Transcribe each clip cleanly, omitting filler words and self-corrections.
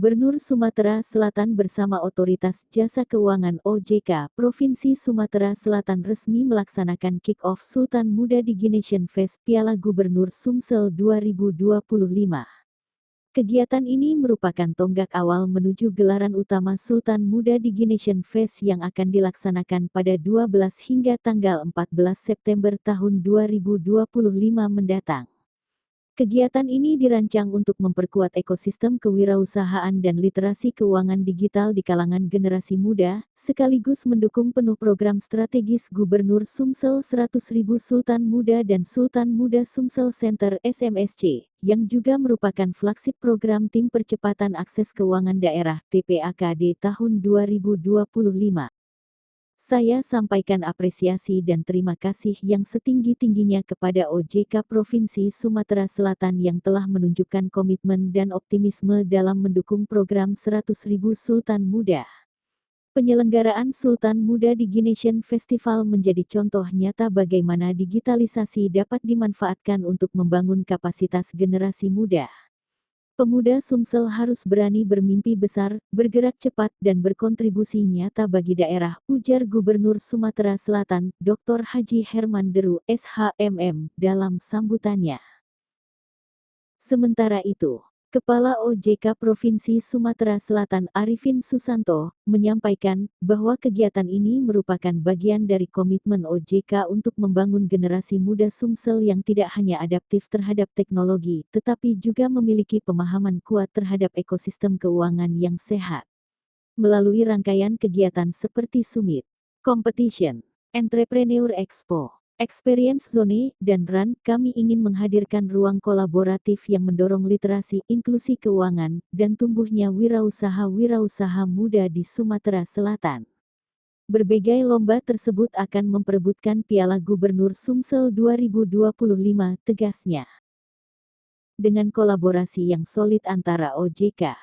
Gubernur Sumatera Selatan bersama Otoritas Jasa Keuangan OJK Provinsi Sumatera Selatan resmi melaksanakan kick-off Sultan Muda Digination Fest Piala Gubernur Sumsel 2025. Kegiatan ini merupakan tonggak awal menuju gelaran utama Sultan Muda Digination Fest yang akan dilaksanakan pada 12 hingga tanggal 14 September tahun 2025 mendatang. Kegiatan ini dirancang untuk memperkuat ekosistem kewirausahaan dan literasi keuangan digital di kalangan generasi muda, sekaligus mendukung penuh program strategis Gubernur Sumsel 100.000 Sultan Muda dan Sultan Muda Sumsel Center SMSC, yang juga merupakan flagship program Tim Percepatan Akses Keuangan Daerah TPAKD tahun 2025. Saya sampaikan apresiasi dan terima kasih yang setinggi-tingginya kepada OJK Provinsi Sumatera Selatan yang telah menunjukkan komitmen dan optimisme dalam mendukung program 100.000 Sultan Muda. Penyelenggaraan Sultan Muda Digination Festival menjadi contoh nyata bagaimana digitalisasi dapat dimanfaatkan untuk membangun kapasitas generasi muda. Pemuda Sumsel harus berani bermimpi besar, bergerak cepat dan berkontribusi nyata bagi daerah, ujar Gubernur Sumatera Selatan, Dr. Haji Herman Deru, SHMM, dalam sambutannya. Sementara itu, Kepala OJK Provinsi Sumatera Selatan Arifin Susanto menyampaikan bahwa kegiatan ini merupakan bagian dari komitmen OJK untuk membangun generasi muda Sumsel yang tidak hanya adaptif terhadap teknologi, tetapi juga memiliki pemahaman kuat terhadap ekosistem keuangan yang sehat. Melalui rangkaian kegiatan seperti Summit, Competition, Entrepreneur Expo, Experience Zone, dan Run, kami ingin menghadirkan ruang kolaboratif yang mendorong literasi, inklusi keuangan, dan tumbuhnya wirausaha muda di Sumatera Selatan. Berbagai lomba tersebut akan memperebutkan Piala Gubernur Sumsel 2025, tegasnya. Dengan kolaborasi yang solid antara OJK,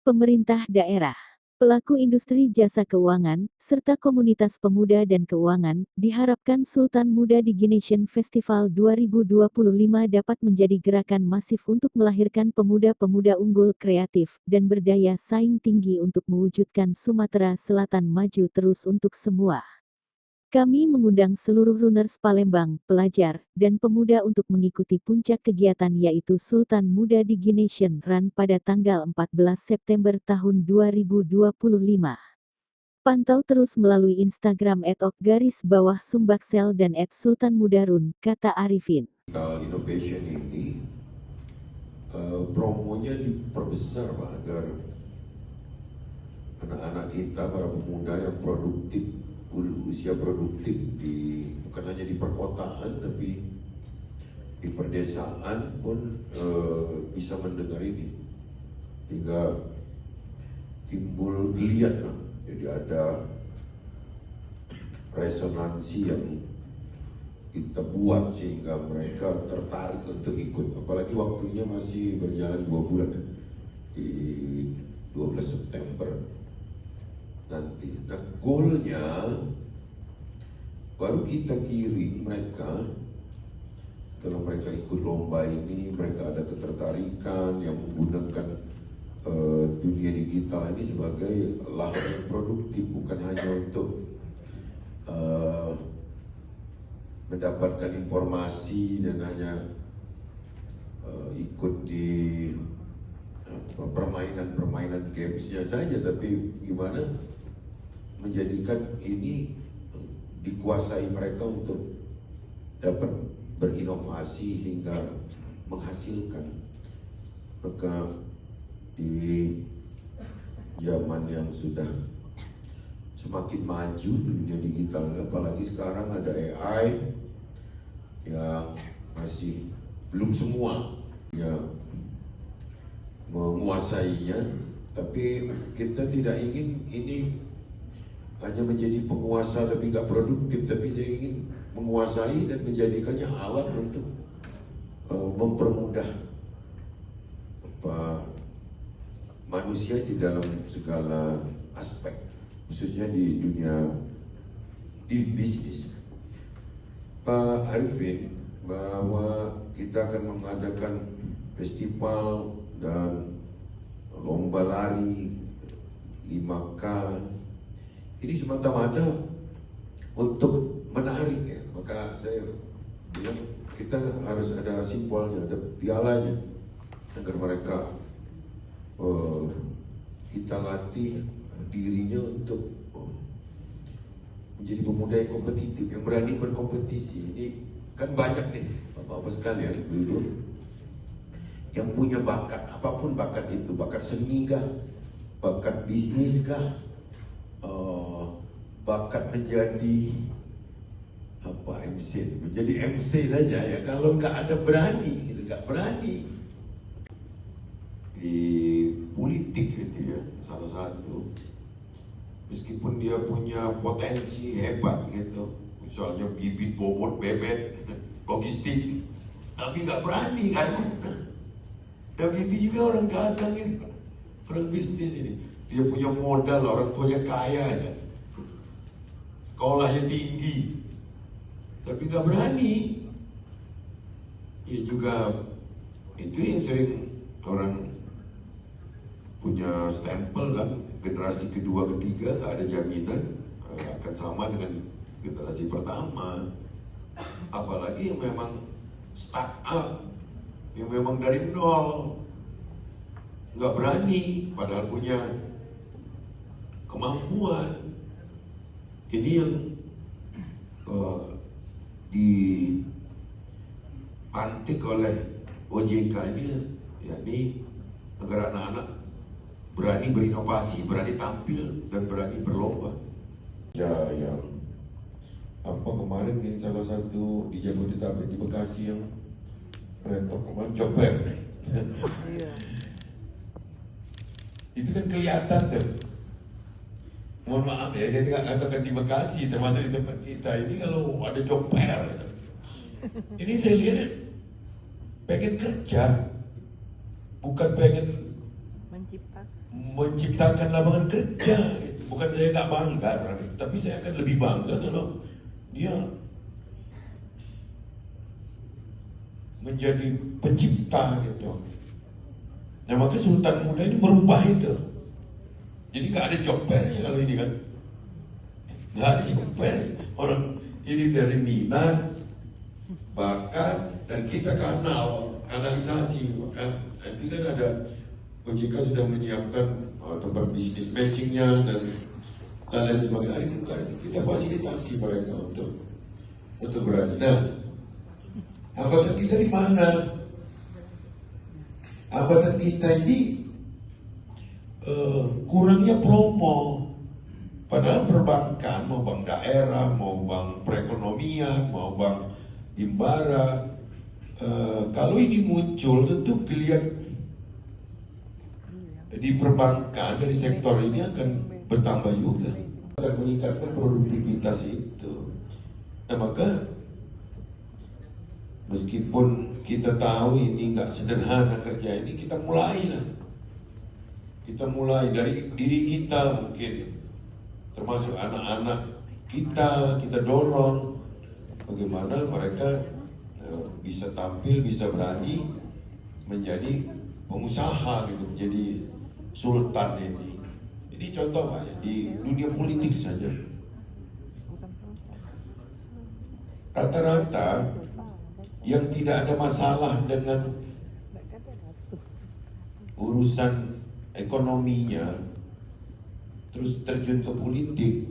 pemerintah daerah, pelaku industri jasa keuangan, serta komunitas pemuda dan keuangan, diharapkan Sultan Muda Digination Festival 2025 dapat menjadi gerakan masif untuk melahirkan pemuda-pemuda unggul, kreatif, dan berdaya saing tinggi untuk mewujudkan Sumatera Selatan maju terus untuk semua. Kami mengundang seluruh runners Palembang, pelajar, dan pemuda untuk mengikuti puncak kegiatan yaitu Sultan Muda Digination Run pada tanggal 14 September tahun 2025. Pantau terus melalui Instagram @ok_sumbaksel dan @sultanmudarun, kata Arifin. Innovation ini promonya diperbesar Pak, agar anak-anak kita, para pemuda yang produktif, usia produktif bukan hanya di perkotaan tapi di perdesaan pun bisa mendengar ini, sehingga timbul geliat, jadi ada resonansi yang kita buat sehingga mereka tertarik untuk ikut, apalagi waktunya masih berjalan 2 bulan di 12 September nanti. Nah, goalnya baru kita kirim mereka. Setelah mereka ikut lomba ini, mereka ada ketertarikan yang menggunakan dunia digital ini sebagai lahan yang produktif, bukan hanya untuk mendapatkan informasi dan hanya ikut di permainan gamesnya saja, tapi gimana menjadikan ini dikuasai mereka untuk dapat berinovasi sehingga menghasilkan. Maka di zaman yang sudah semakin maju dunia digital, apalagi sekarang ada AI yang masih belum semua yang menguasainya, tapi kita tidak ingin ini hanya menjadi penguasa tapi nggak produktif, tapi saya ingin menguasai dan menjadikannya alat untuk mempermudah manusia di dalam segala aspek, khususnya di dunia bisnis. Pak Arifin, bahwa kita akan mengadakan festival dan lomba lari 5K. Ini semata-mata untuk menarik ya. Maka saya bilang kita harus ada simbolnya, ada pialanya, agar mereka kita latih dirinya untuk menjadi pemuda yang kompetitif, yang berani berkompetisi. Ini kan banyak nih bapak-bapak sekalian dulu yang punya bakat, apapun bakat itu, bakat seni kah, bakat bisnis kah, bakat menjadi menjadi MC saja ya. Kalau nggak ada berani, gitu, nggak berani di politik gitu ya, salah satu meskipun dia punya potensi hebat gitu, misalnya bibit, bobot, bebet, logistik, tapi nggak berani kan. Dan begitu juga orang dagang ini, orang bisnis ini, dia punya modal, orang tuanya kaya ya, sekolahnya tinggi, tapi nggak berani. Ya juga itu yang sering orang punya stempel kan, generasi kedua, ketiga nggak ada jaminan akan sama dengan generasi pertama. Apalagi yang memang startup, yang memang dari nol, nggak berani, padahal punya kemampuan. Ini yang dipantik oleh OJK ini, yakni agar anak-anak berani berinovasi, berani tampil, dan berani berlomba. Ya, yang kemarin ini salah satu di Jabodetabek, di Bekasi yang retop kemarin job fair. Itu kan kelihatan tuh. Mohon maaf ya, saya tidak katakan di Bekasi, termasuk di tempat kita ini kalau ada job fair. Ini saya lihat pengen kerja, bukan pengen menciptakan lapangan kerja. Bukan saya nggak bangga, tapi saya akan lebih bangga kalau dia menjadi pencipta gitu. Nah, maka Sultan Muda ini merubah itu. Jadi nggak ada job fair-nya kalau ini kan, nggak ada job fair. Orang ini dari minat, bakat, dan kita kanalisasi. Nanti kan ada, OJK sudah menyiapkan tempat bisnis matchingnya dan lain sebagainya. Kita fasilitasi mereka untuk berani. Nah, hambatan kita di mana? Hambatan kita ini kurangnya promo. Padahal perbankan, mau bank daerah, mau bank perekonomian, mau bank himbara, kalau ini muncul tentu dilihat di perbankan dari sektor ini akan bertambah juga, akan meningkatkan produktivitas itu. Nah, maka meskipun kita tahu ini nggak sederhana kerja ini, kita mulailah. Kita mulai dari diri kita mungkin, termasuk anak-anak kita dorong bagaimana mereka bisa tampil, bisa berani menjadi pengusaha gitu, menjadi sultan ini. Ini contoh Pak ya, di dunia politik saja. Rata-rata yang tidak ada masalah dengan urusan ekonominya, terus terjun ke politik,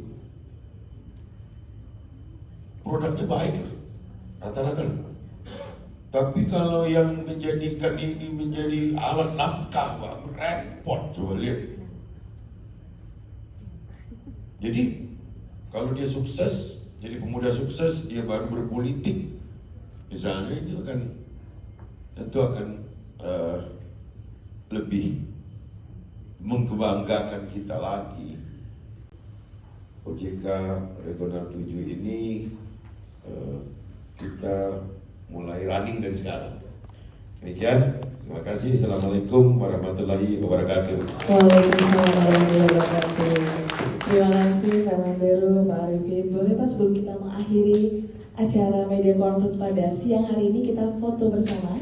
produknya baik rata-rata. Tapi kalau yang menjadikan ini menjadi alat nafkah, Pak, repot, coba lihat. Jadi kalau dia sukses, jadi pemuda sukses, dia baru berpolitik, misalnya, itu tentu akan lebih mengkebanggakan kita lagi. OJK Regional 7 ini kita mulai running dari sekarang. Demikian, terima kasih. Assalamualaikum warahmatullahi wabarakatuh. Waalaikumsalam warahmatullahi wabarakatuh. Terima kasih Pak Manderu, Pak Arifin. Boleh Pak, sebelum kita mengakhiri acara media conference pada siang hari ini, kita foto bersama.